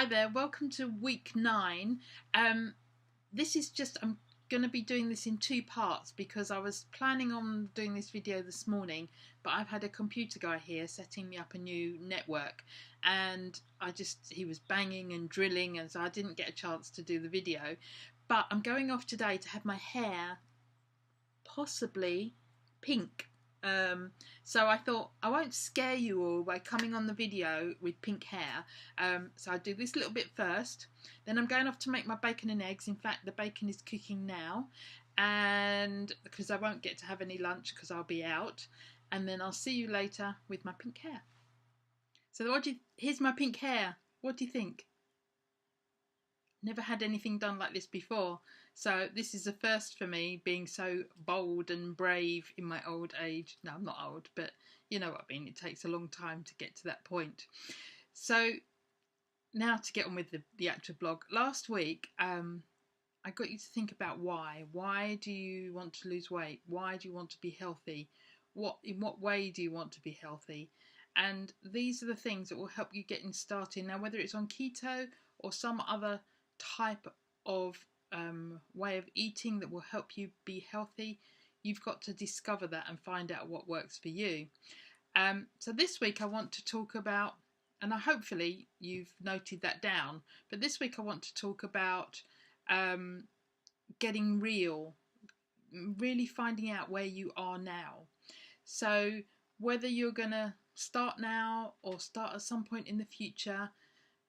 Hi there, welcome to week 9. This is just, I'm going to be doing this in 2 parts because I was planning on doing this video this morning, but I've had a computer guy here setting me up a new network, and he was banging and drilling, and so I didn't get a chance to do the video. But I'm going off today to have my hair possibly pink. So I thought I won't scare you all by coming on the video with pink hair. So I'll do this little bit first. Then I'm going off to make my bacon and eggs. In fact, the bacon is cooking now, and because I won't get to have any lunch because I'll be out. And then I'll see you later with my pink hair. So here's my pink hair. What do you think? Never had anything done like this before, so this is a first for me, being so bold and brave in my old age. No, I'm not old, but you know what I mean. It takes a long time to get to that point. So now to get on with the actual blog. Last week I got you to think about why do you want to lose weight? Why do you want to be healthy? In what way do you want to be healthy? And these are the things that will help you getting started. Now, whether it's on keto or some other type of way of eating that will help you be healthy, you've got to discover that and find out what works for you. So this week I want to talk about, and hopefully you've noted that down, but this week I want to talk about getting real, really finding out where you are now. So whether you're going to start now or start at some point in the future,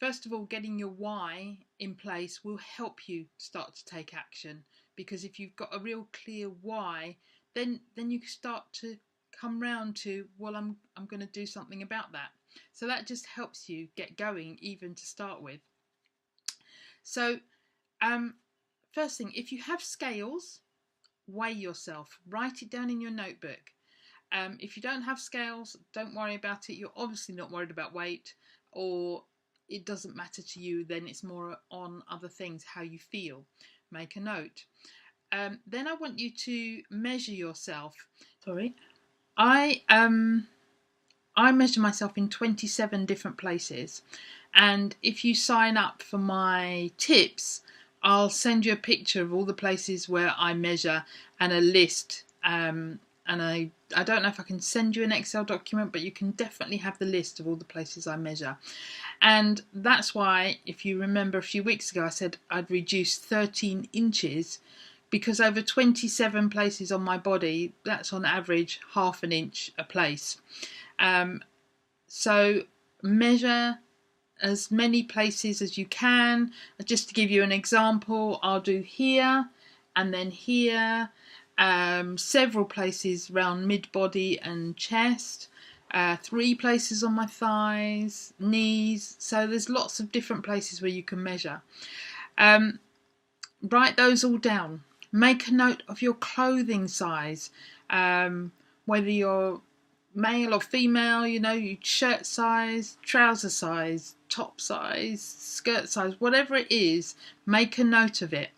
first of all, getting your why in place will help you start to take action, because if you've got a real clear why, then you can start to come round to, well, I'm going to do something about that. So that just helps you get going, even to start with. So first thing, if you have scales, weigh yourself. Write it down in your notebook. If you don't have scales, don't worry about it. You're obviously not worried about weight, or it doesn't matter to you, then it's more on other things, how you feel. Make a note. Then I want you to measure yourself. I measure myself in 27 different places, and if you sign up for my tips, I'll send you a picture of all the places where I measure and a list. And I don't know if I can send you an Excel document, but you can definitely have the list of all the places I measure. And that's why, if you remember a few weeks ago, I said I'd reduce 13 inches, because over 27 places on my body, that's on average half an inch a place. So measure as many places as you can. Just to give you an example, I'll do here and then here, several places around mid-body and chest, 3 places on my thighs, knees. So there's lots of different places where you can measure. Write those all down. Make a note of your clothing size, whether you're male or female, your shirt size, trouser size, top size, skirt size, whatever it is, make a note of it.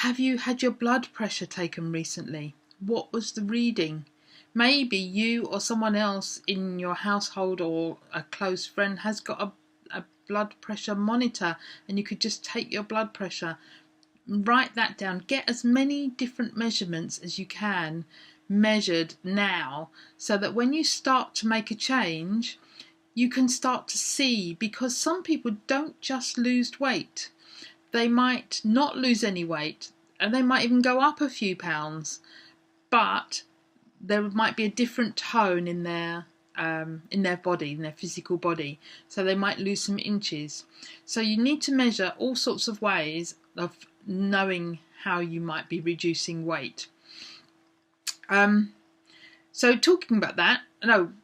Have you had your blood pressure taken recently? What was the reading? Maybe you or someone else in your household or a close friend has got a blood pressure monitor, and you could just take your blood pressure. Write that down. Get as many different measurements as you can measured now, so that when you start to make a change, you can start to see, because some people don't just lose weight. They might not lose any weight, and they might even go up a few pounds, but there might be a different tone in their body, in their physical body. So they might lose some inches. So you need to measure all sorts of ways of knowing how you might be reducing weight. So talking about that,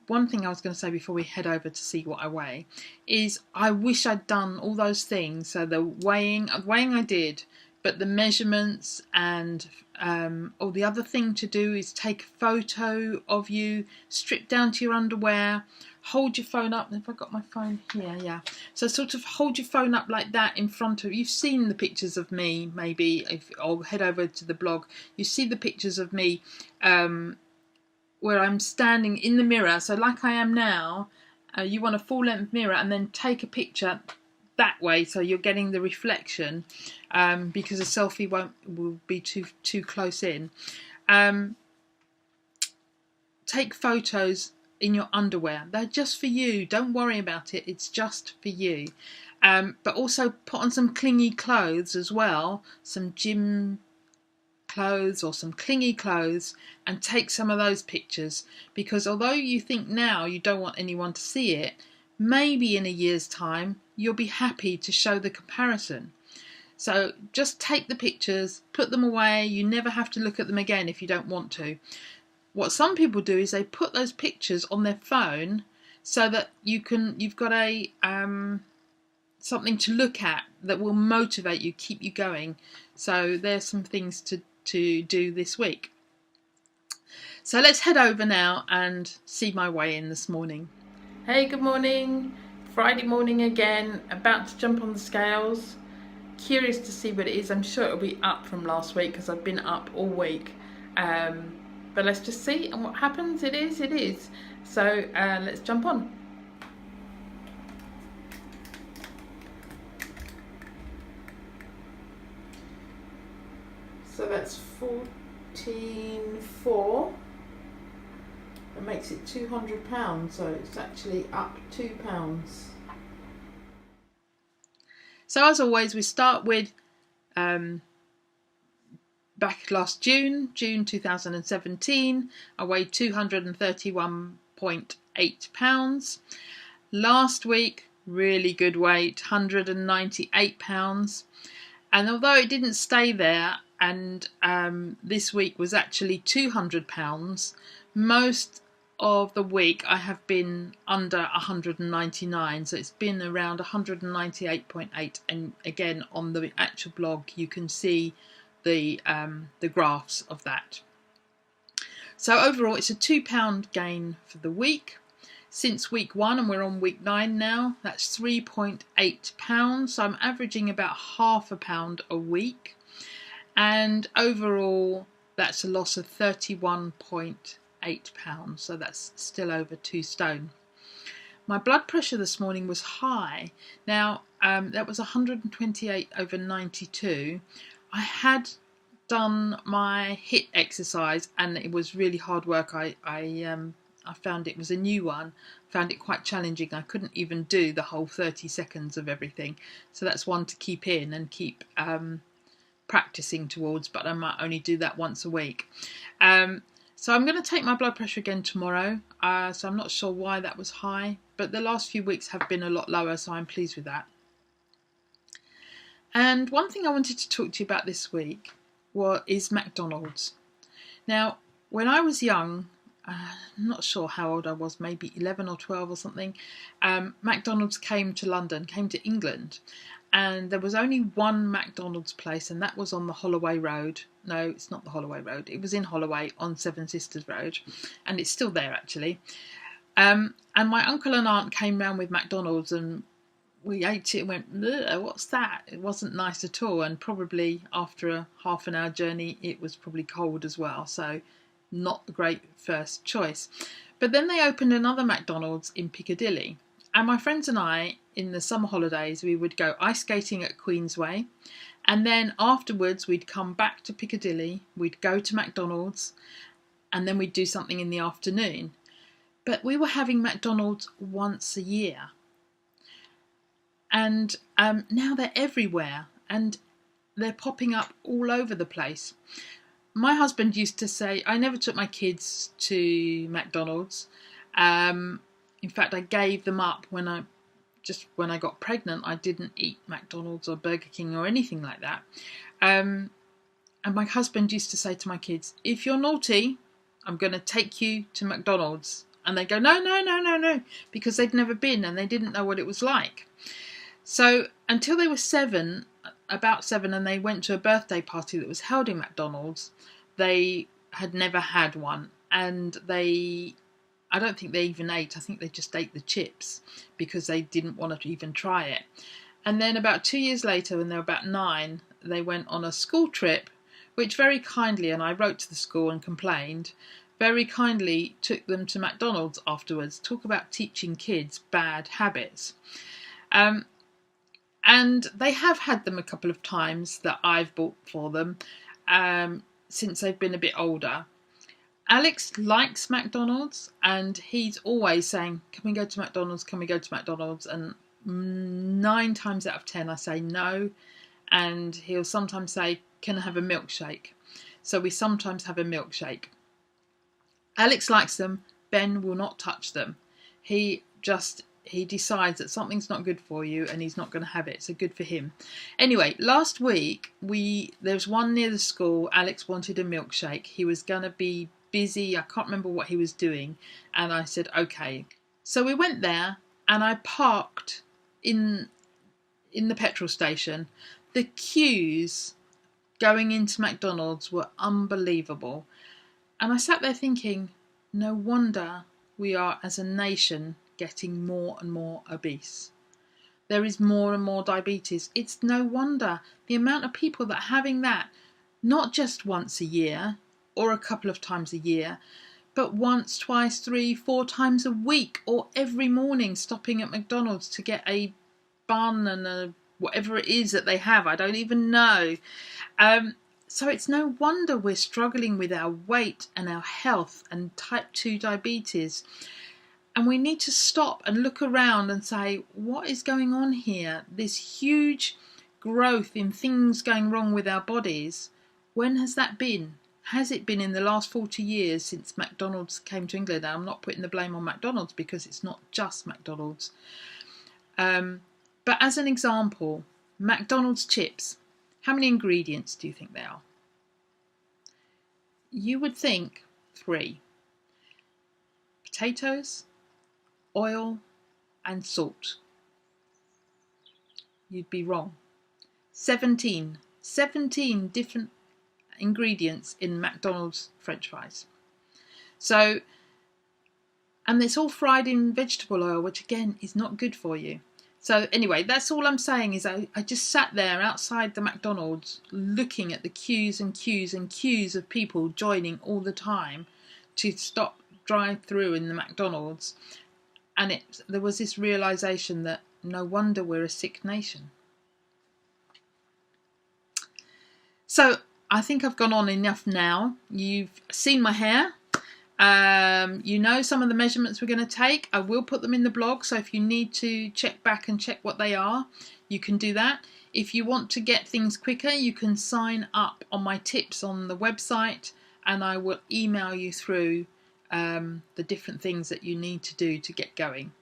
one thing I was going to say before we head over to see what I weigh is, I wish I'd done all those things. So the weighing I did, but the measurements and the other thing to do is take a photo of you, strip down to your underwear, hold your phone up. Have I got my phone here? Yeah. So sort of hold your phone up like that in front of you. You've seen the pictures of me, maybe, I'll head over to the blog. You see the pictures of me where I'm standing in the mirror. So like I am now, you want a full length mirror, and then take a picture that way, so you're getting the reflection, because a selfie will be too close in. Take photos in your underwear. They're just for you. Don't worry about it. It's just for you. But also put on some clingy clothes as well, some gym clothes or some clingy clothes, and take some of those pictures, because although you think now you don't want anyone to see it, maybe in a year's time you'll be happy to show the comparison. So just take the pictures, put them away. You never have to look at them again if you don't want to. What some people do is they put those pictures on their phone so that you've got a something to look at that will motivate you, keep you going. So there's some things to do this week. So let's head over now and see my weigh-in this morning. Hey, good morning. Friday morning again, about to jump on the scales. Curious to see what it is. I'm sure it'll be up from last week because I've been up all week. But let's just see, and what happens, it is. So let's jump on. So that's 14.4. That makes it 200 pounds, so it's actually up 2 pounds. So as always, we start with back last June 2017, I weighed 231.8 pounds. Last week, really good weight, 198 pounds. And although it didn't stay there, and this week was actually 200 pounds, most of the week I have been under 199, so it's been around 198.8. And again, on the actual blog you can see the graphs of that. So overall it's a 2 pound gain for the week since week 1, and we're on week 9 now. That's 3.8 pounds, so I'm averaging about half a pound a week, and overall that's a loss of 31.8 pounds, so that's still over 2 stone. My blood pressure this morning was high. Now that was 128/92. I had done my HIIT exercise and it was really hard work. I found it was a new one, found it quite challenging. I couldn't even do the whole 30 seconds of everything. So that's one to keep in and keep practicing towards, but I might only do that once a week. So I'm going to take my blood pressure again tomorrow. So I'm not sure why that was high, but the last few weeks have been a lot lower, so I'm pleased with that. And one thing I wanted to talk to you about this week is McDonald's. Now, when I was young, I'm not sure how old I was, maybe 11 or 12 or something, McDonald's came to London, came to England, and there was only one McDonald's place, and that was on the Holloway Road. No, it's not the Holloway Road. It was in Holloway on Seven Sisters Road, and it's still there actually. And my uncle and aunt came round with McDonald's, and we ate it and went, what's that? It wasn't nice at all, and probably after a half an hour journey it was probably cold as well, so not a great first choice. But then they opened another McDonald's in Piccadilly, and my friends and I, in the summer holidays, we would go ice skating at Queensway, and then afterwards we'd come back to Piccadilly, we'd go to McDonald's, and then we'd do something in the afternoon. But we were having McDonald's once a year. And now they're everywhere, and they're popping up all over the place. My husband used to say, I never took my kids to McDonald's. In fact, I gave them up when I got pregnant. I didn't eat McDonald's or Burger King or anything like that. And my husband used to say to my kids, if you're naughty, I'm going to take you to McDonald's. And they go, no, because they'd never been and they didn't know what it was like. So until they were about seven, and they went to a birthday party that was held in McDonald's, they had never had one. And I don't think they even ate. I think they just ate the chips because they didn't want to even try it. And then about 2 years later, when they were about 9, they went on a school trip, which very kindly, and I wrote to the school and complained, very kindly took them to McDonald's afterwards. Talk about teaching kids bad habits. And they have had them a couple of times that I've bought for them since they've been a bit older. Alex likes McDonald's and he's always saying, can we go to McDonald's? Can we go to McDonald's? And 9 times out of 10 I say no. And he'll sometimes say, can I have a milkshake? So we sometimes have a milkshake. Alex likes them. Ben will not touch them. He decides that something's not good for you and he's not going to have it. So good for him. Anyway, last week there's one near the school. Alex wanted a milkshake. He was going to be busy. I can't remember what he was doing. And I said, okay. So we went there and I parked in the petrol station. The queues going into McDonald's were unbelievable. And I sat there thinking, no wonder we are as a nation getting more and more obese. There is more and more diabetes. It's no wonder the amount of people that are having that, not just once a year or a couple of times a year, but once, twice, 3, 4 times a week or every morning stopping at McDonald's to get a bun and whatever it is that they have. I don't even know. So it's no wonder we're struggling with our weight and our health and type 2 diabetes. And we need to stop and look around and say, what is going on here? This huge growth in things going wrong with our bodies. When has that been? Has it been in the last 40 years since McDonald's came to England? Now, I'm not putting the blame on McDonald's because it's not just McDonald's. But as an example, McDonald's chips. How many ingredients do you think there are? You would think 3. Potatoes, oil and salt. You'd be wrong. 17 different ingredients in McDonald's French fries. So, and it's all fried in vegetable oil, which again is not good for you. So anyway, that's all I'm saying is I just sat there outside the McDonald's looking at the queues and queues and queues of people joining all the time to stop drive through in the McDonald's. And there was this realisation that no wonder we're a sick nation. So I think I've gone on enough now. You've seen my hair. You know some of the measurements we're going to take. I will put them in the blog, so if you need to check back and check what they are, you can do that. If you want to get things quicker, you can sign up on my tips on the website and I will email you through the different things that you need to do to get going.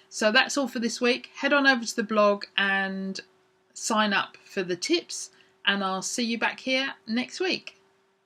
So that's all for this week. Head on over to the blog and sign up for the tips and I'll see you back here next week.